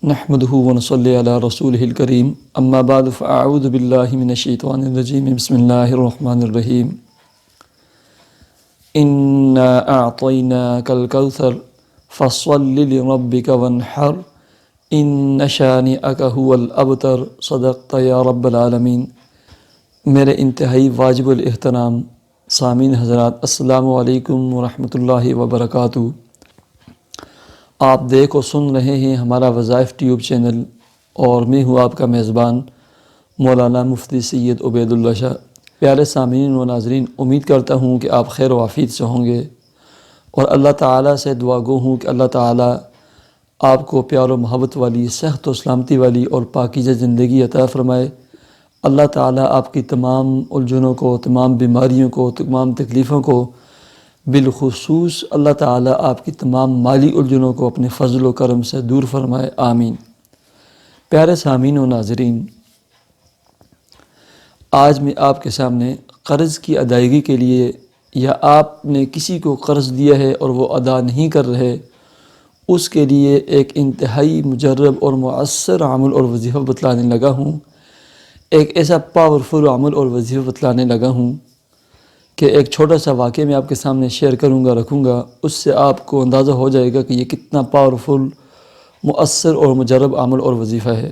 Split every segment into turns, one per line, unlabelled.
نحمده ونصلي على رسوله الكريم اما بعد فاعوذ بالله من الشيطان الرجيم بسم الله الرحمن الرحيم انا اعطيناك الكوثر فصل لربك وانحر ان شانئك هو الابتر صدقت یا رب العالمین۔ میرے انتہائی واجب الاحترام سامعین حضرات، السلام علیکم ورحمۃ اللہ وبرکاتہ۔ آپ دیکھ و سن رہے ہیں ہمارا وظائف ٹیوب چینل، اور میں ہوں آپ کا میزبان مولانا مفتی سید عبید اللہ شاہ۔ پیارے سامعین و ناظرین، امید کرتا ہوں کہ آپ خیر و عافیت سے ہوں گے، اور اللہ تعالیٰ سے دعا گو ہوں کہ اللہ تعالیٰ آپ کو پیار و محبت والی، صحت و سلامتی والی اور پاکیزہ زندگی عطا فرمائے۔ اللہ تعالیٰ آپ کی تمام الجھنوں کو، تمام بیماریوں کو، تمام تکلیفوں کو، بالخصوص اللہ تعالیٰ آپ کی تمام مالی الجھنوں کو اپنے فضل و کرم سے دور فرمائے، آمین۔ پیارے سامعین و ناظرین، آج میں آپ کے سامنے قرض کی ادائیگی کے لیے، یا آپ نے کسی کو قرض دیا ہے اور وہ ادا نہیں کر رہے، اس کے لیے ایک انتہائی مجرب اور مؤثر عمل اور وظیفہ بتلانے لگا ہوں۔ ایک ایسا پاورفل عمل اور وظیفہ بتلانے لگا ہوں کہ ایک چھوٹا سا واقعہ میں آپ کے سامنے شیئر کروں گا، رکھوں گا، اس سے آپ کو اندازہ ہو جائے گا کہ یہ کتنا پاورفل، مؤثر اور مجرب عمل اور وظیفہ ہے۔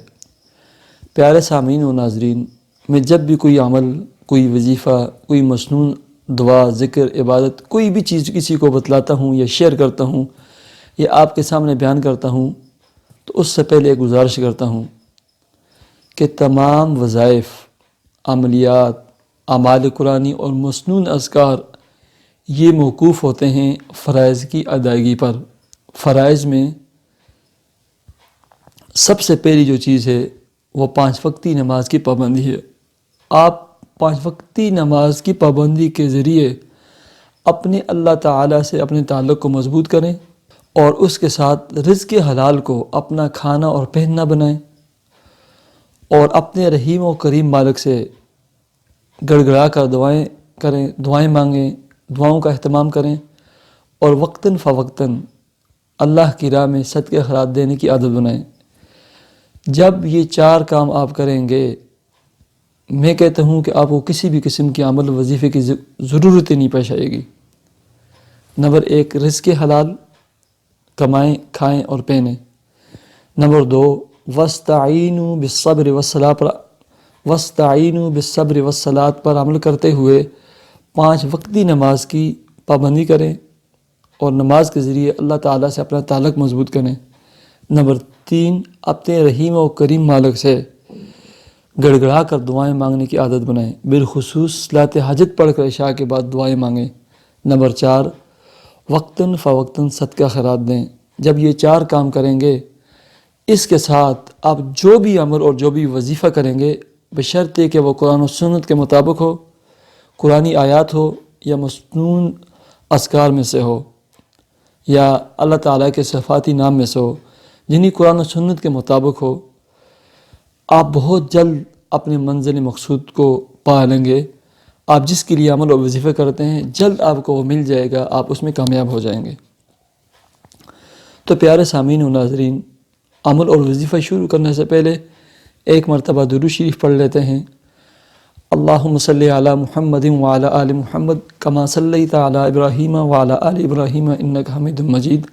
پیارے سامعین و ناظرین، میں جب بھی کوئی عمل، کوئی وظیفہ، کوئی مسنون دعا، ذکر، عبادت، کوئی بھی چیز کسی کو بتلاتا ہوں یا شیئر کرتا ہوں یا آپ کے سامنے بیان کرتا ہوں، تو اس سے پہلے ایک گزارش کرتا ہوں کہ تمام وظائف، عملیات، اعمال قرآنی اور مسنون اذکار یہ موقوف ہوتے ہیں فرائض کی ادائیگی پر۔ فرائض میں سب سے پہلی جو چیز ہے وہ 5 وقتی نماز کی پابندی ہے۔ آپ 5 وقتی نماز کی پابندی کے ذریعے اپنے اللہ تعالیٰ سے اپنے تعلق کو مضبوط کریں، اور اس کے ساتھ رزق حلال کو اپنا کھانا اور پہننا بنائیں، اور اپنے رحیم و کریم مالک سے گڑ گڑا کر دعائیں کریں، دعائیں مانگیں، دعاؤں کا اہتمام کریں، اور وقتاً فوقتاً اللہ کی راہ میں صدقہ خیرات دینے کی عادت بنائیں۔ جب یہ 4 کام آپ کریں گے، میں کہتا ہوں کہ آپ کو کسی بھی قسم کی عمل وظیفے کی ضرورت نہیں پیش آئے گی۔ نمبر 1، رزق حلال، کمائیں، کھائیں اور پہنیں۔ نمبر 2، وَاسْتَعِینُوا بِالصَّبْرِ وَالصَّلَاۃِ پر عمل کرتے ہوئے 5 وقتی نماز کی پابندی کریں، اور نماز کے ذریعے اللہ تعالیٰ سے اپنا تعلق مضبوط کریں۔ نمبر 3، اپنے رحیم و کریم مالک سے گڑ گڑا کر دعائیں مانگنے کی عادت بنائیں، بالخصوص صلاۃ حاجت پڑھ کر عشاء کے بعد دعائیں مانگیں۔ نمبر 4، وقتاً فوقتاً صدقہ خیرات دیں۔ جب یہ 4 کام کریں گے، اس کے ساتھ آپ جو بھی عمل اور جو بھی وظیفہ کریں گے، بشرطے کہ وہ قرآن و سنت کے مطابق ہو، قرآنی آیات ہو، یا مسنون اذکار میں سے ہو، یا اللہ تعالیٰ کے صفاتی نام میں سے ہو، جنہیں قرآن و سنت کے مطابق ہو، آپ بہت جلد اپنے منزل مقصود کو پا لیں گے۔ آپ جس کے لیے عمل اور وظیفہ کرتے ہیں، جلد آپ کو وہ مل جائے گا، آپ اس میں کامیاب ہو جائیں گے۔ تو پیارے سامعین و ناظرین، عمل اور وظیفہ شروع کرنے سے پہلے ایک مرتبہ درود شریف پڑھ لیتے ہیں۔ اللہم صلی علی محمد وعلی آل محمد کما صلیت علی ابراہیم وعلی آل ابراہیم انک حمید مجید۔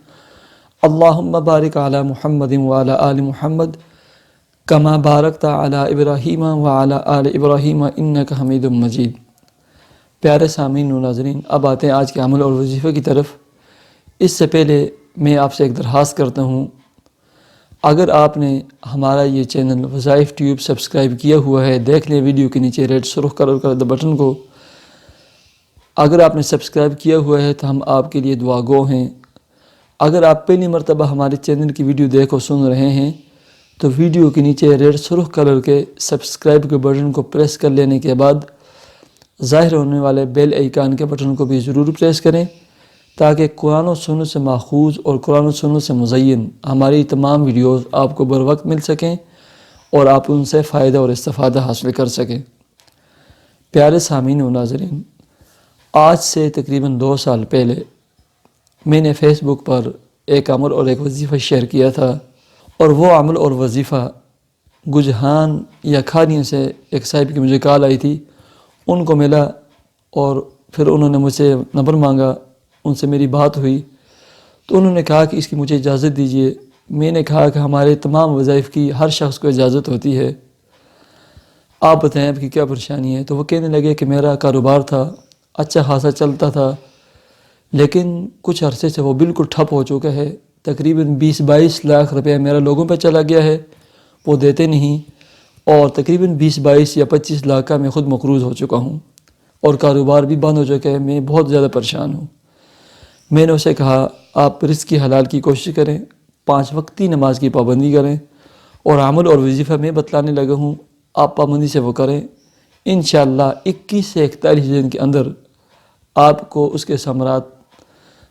اللہم بارک علی محمد وعلی آل محمد کما بارکت علی ابراہیم وعلی آل ابراہیم انک حمید مجید۔ پیارے سامعین و ناظرین، اب آتے ہیں آج کے عمل اور وظیفے کی طرف۔ اس سے پہلے میں آپ سے ایک درخواست کرتا ہوں، اگر آپ نے ہمارا یہ چینل وظائف ٹیوب سبسکرائب کیا ہوا ہے، دیکھ لیں ویڈیو کے نیچے ریڈ سرخ کلر کا بٹن کو۔ اگر آپ نے سبسکرائب کیا ہوا ہے تو ہم آپ کے لیے دعا گو ہیں۔ اگر آپ پہلی مرتبہ ہمارے چینل کی ویڈیو دیکھ اور سن رہے ہیں، تو ویڈیو کے نیچے ریڈ سرخ کلر کے سبسکرائب کے بٹن کو پریس کر لینے کے بعد ظاہر ہونے والے بیل آئیکن کے بٹن کو بھی ضرور پریس کریں، تاکہ قرآن و سنت سے ماخوذ اور قرآن و سنت سے مزین ہماری تمام ویڈیوز آپ کو بر وقت مل سکیں، اور آپ ان سے فائدہ اور استفادہ حاصل کر سکیں۔ پیارے سامعین و ناظرین، آج سے تقریباً 2 سال پہلے میں نے فیس بک پر ایک عمل اور ایک وظیفہ شیئر کیا تھا، اور وہ عمل اور وظیفہ گجہان یا کھانیوں سے ایک صاحب کی مجھے کال آئی تھی، ان کو ملا اور پھر انہوں نے مجھ سے نمبر مانگا، ان سے میری بات ہوئی تو انہوں نے کہا کہ اس کی مجھے اجازت دیجیے۔ میں نے کہا کہ ہمارے تمام وظائف کی ہر شخص کو اجازت ہوتی ہے، آپ بتائیں آپ کی کیا پریشانی ہے؟ تو وہ کہنے لگے کہ میرا کاروبار تھا، اچھا خاصا چلتا تھا، لیکن کچھ عرصے سے وہ بالکل ٹھپ ہو چکا ہے۔ تقریباً 20-22 لاکھ روپے میرا لوگوں پہ چلا گیا ہے، وہ دیتے نہیں، اور تقریباً 20-22 یا 25 لاکھ کا میں خود مقروض ہو چکا ہوں، اور کاروبار بھی بند ہو چکا ہے، میں بہت زیادہ پریشان ہوں۔ میں نے اسے کہا آپ رزق کی حلال کی کوشش کریں، 5 وقتی نماز کی پابندی کریں، اور عمل اور وظیفہ میں بتلانے لگا ہوں، آپ پابندی سے وہ کریں، انشاءاللہ 21 سے 41 دن کے اندر آپ کو اس کے ثمرات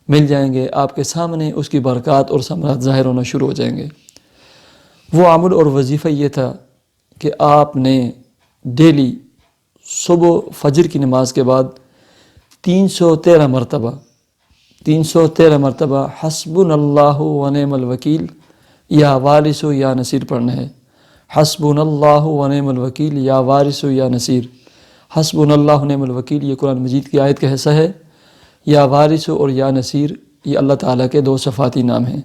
مل جائیں گے، آپ کے سامنے اس کی برکات اور ثمرات ظاہر ہونا شروع ہو جائیں گے۔ وہ عمل اور وظیفہ یہ تھا کہ آپ نے ڈیلی صبح فجر کی نماز کے بعد 313 مرتبہ حسبنا اللہ و نعم الوکیل یا وارث یا نصیر پڑھنا ہے۔ حسبنا اللہ و نعم الوکیل یا وارث یا نصیر۔ حسبنا اللہ و نعم الوکیل یہ قرآن مجید کی آیت کا حصہ ہے، یا وارث اور یا نصیر یہ اللہ تعالیٰ کے 2 صفاتی نام ہیں۔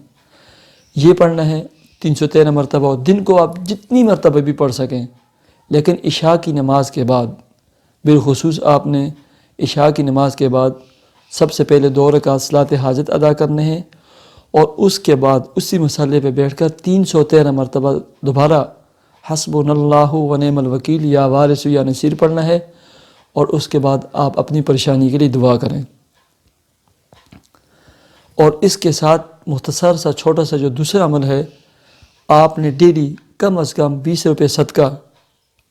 یہ پڑھنا ہے 313 مرتبہ، اور دن کو آپ جتنی مرتبہ بھی پڑھ سکیں، لیکن عشاء کی نماز کے بعد بالخصوص آپ نے عشاء کی نماز کے بعد سب سے پہلے 2 رکعت صلاۃ حاجت ادا کرنے ہیں، اور اس کے بعد اسی مصلی پہ بیٹھ کر 313 مرتبہ دوبارہ حسبنا اللہ و نعم الوکیل یا وارث یا نصیر پڑھنا ہے، اور اس کے بعد آپ اپنی پریشانی کے لیے دعا کریں۔ اور اس کے ساتھ مختصر سا چھوٹا سا جو دوسرا عمل ہے، آپ نے ڈیلی کم از کم 20 روپے صدقہ،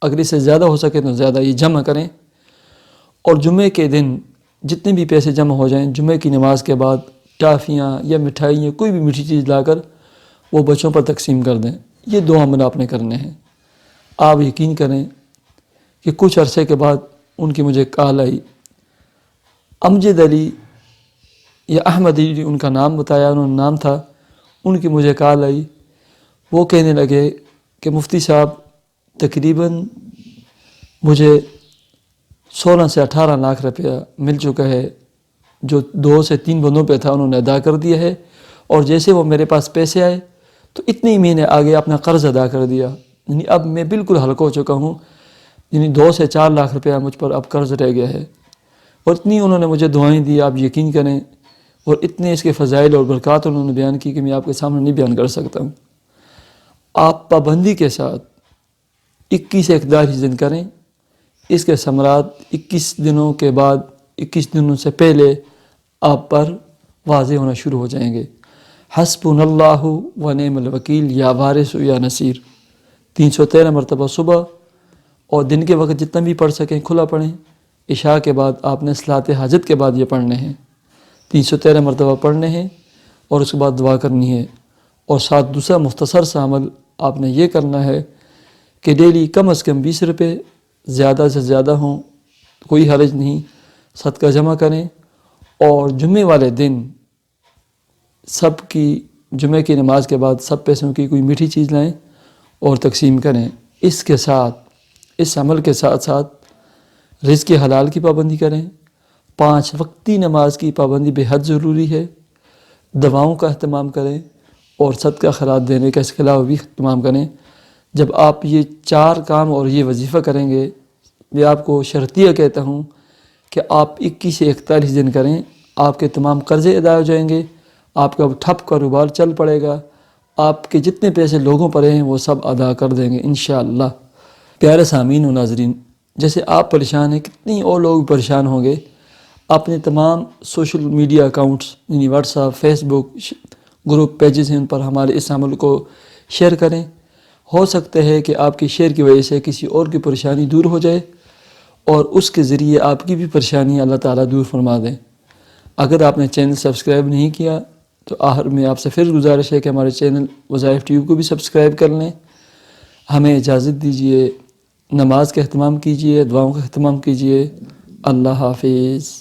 اگر اس سے زیادہ ہو سکے تو زیادہ، یہ جمع کریں، اور جمعے کے دن جتنے بھی پیسے جمع ہو جائیں، جمعے کی نماز کے بعد ٹافیاں یا مٹھائی یا کوئی بھی میٹھی چیز لا کر وہ بچوں پر تقسیم کر دیں۔ یہ 2 عمل آپ نے کرنے ہیں۔ آپ یقین کریں کہ کچھ عرصے کے بعد ان کی مجھے کال آئی، امجد علی یا احمد علی ان کا نام بتایا، انہوں نے نام تھا، ان کی مجھے کال آئی، وہ کہنے لگے کہ مفتی صاحب تقریباً مجھے 16 سے 18 لاکھ روپیہ مل چکا ہے، جو 2 سے 3 بندوں پہ تھا انہوں نے ادا کر دیا ہے، اور جیسے وہ میرے پاس پیسے آئے تو اتنی میں نے آگے اپنا قرض ادا کر دیا، یعنی اب میں بالکل ہلکا ہو چکا ہوں، یعنی 2 سے 4 لاکھ روپیہ مجھ پر اب قرض رہ گیا ہے، اور اتنی انہوں نے مجھے دعائیں دی، آپ یقین کریں، اور اتنے اس کے فضائل اور برکات انہوں نے بیان کی کہ میں آپ کے سامنے نہیں بیان کر سکتا ہوں۔ آپ پابندی کے ساتھ 21 سے 41 دن کریں، اس کے ثمرات 21 دنوں کے بعد، 21 دنوں سے پہلے آپ پر واضح ہونا شروع ہو جائیں گے۔ حسبنا اللہ و نعم الوکیل یا وارث یا نصیر 313 مرتبہ صبح، اور دن کے وقت جتنا بھی پڑھ سکیں کھلا پڑھیں۔ عشاء کے بعد آپ نے صلاۃ حاجت کے بعد یہ پڑھنے ہیں، 313 مرتبہ پڑھنے ہیں، اور اس کے بعد دعا کرنی ہے۔ اور ساتھ دوسرا مختصر سا عمل آپ نے یہ کرنا ہے کہ ڈیلی کم از کم 20 روپے، زیادہ سے زیادہ ہوں کوئی حرج نہیں، صدقہ جمع کریں، اور جمعے والے دن سب کی جمعے کی نماز کے بعد سب پیسوں کی کوئی میٹھی چیز لائیں اور تقسیم کریں۔ اس کے ساتھ، اس عمل کے ساتھ ساتھ رزق حلال کی پابندی کریں، 5 وقتی نماز کی پابندی بے حد ضروری ہے، دواؤں کا اہتمام کریں، اور صدقہ خیرات دینے کا اس کے علاوہ بھی اہتمام کریں۔ جب آپ یہ 4 کام اور یہ وظیفہ کریں گے، میں آپ کو شرطیہ کہتا ہوں کہ آپ 21 سے 41 دن کریں، آپ کے تمام قرضے ادا ہو جائیں گے، آپ کا ٹھپ کاروبار چل پڑے گا، آپ کے جتنے پیسے لوگوں پر ہیں وہ سب ادا کر دیں گے انشاءاللہ۔ پیارے سامعین و ناظرین، جیسے آپ پریشان ہیں کتنی اور لوگ پریشان ہوں گے، اپنے تمام سوشل میڈیا اکاؤنٹس یعنی واٹس ایپ، فیس بک، گروپ پیجز ہیں، ان پر ہمارے اس عمل کو شیئر کریں۔ ہو سکتا ہے کہ آپ کی شیئر کی وجہ سے کسی اور کی پریشانی دور ہو جائے، اور اس کے ذریعے آپ کی بھی پریشانی اللہ تعالیٰ دور فرما دیں۔ اگر آپ نے چینل سبسکرائب نہیں کیا تو آخر میں آپ سے پھر گزارش ہے کہ ہمارے چینل وظائف ٹیوب کو بھی سبسکرائب کر لیں۔ ہمیں اجازت دیجیے، نماز کا اہتمام کیجیے، دعاؤں کا اہتمام کیجیے۔ اللہ حافظ۔